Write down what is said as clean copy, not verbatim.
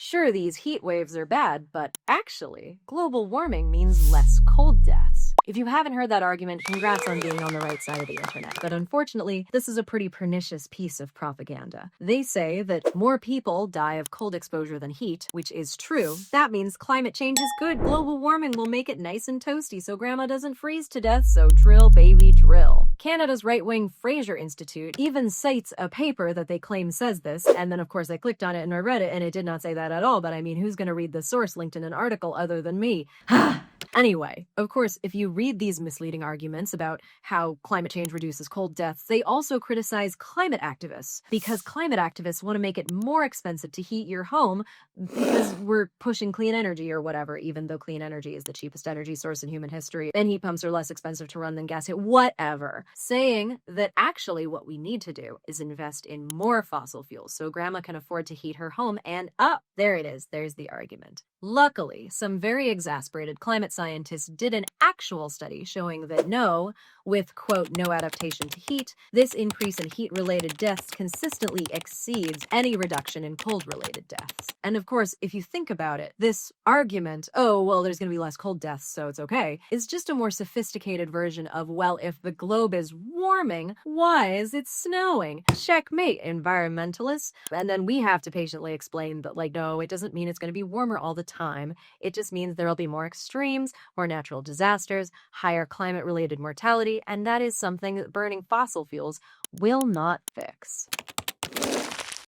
Sure, these heat waves are bad, but actually, global warming means less cold deaths. If you haven't heard that argument, congrats on being on the right side of the internet. But unfortunately, this is a pretty pernicious piece of propaganda. They say that more people die of cold exposure than heat, which is true. That means climate change is good. Global warming will make it nice and toasty so grandma doesn't freeze to death, so drill, baby, drill. Canada's right-wing Fraser Institute even cites a paper that they claim says this, and then of course I clicked on it and I read it and it did not say that at all, but I mean, who's gonna read the source linked in an article other than me? Anyway, of course, if you read these misleading arguments about how climate change reduces cold deaths, they also criticize climate activists because climate activists want to make it more expensive to heat your home because we're pushing clean energy or whatever, even though clean energy is the cheapest energy source in human history and heat pumps are less expensive to run than gas heat, whatever. Saying that actually what we need to do is invest in more fossil fuels so grandma can afford to heat her home and there it is. There's the argument. Luckily, some very exasperated climate scientists did an actual study showing that no, with, quote, no adaptation to heat, this increase in heat-related deaths consistently exceeds any reduction in cold-related deaths. And of course, if you think about it, this argument, oh, well, there's going to be less cold deaths, so it's okay, is just a more sophisticated version of, well, if the globe is warming, why is it snowing? Checkmate, environmentalists. And then we have to patiently explain that, like, no, it doesn't mean it's going to be warmer all the time. It just means there'll be more extremes, more natural disasters, higher climate-related mortality, and that is something that burning fossil fuels will not fix.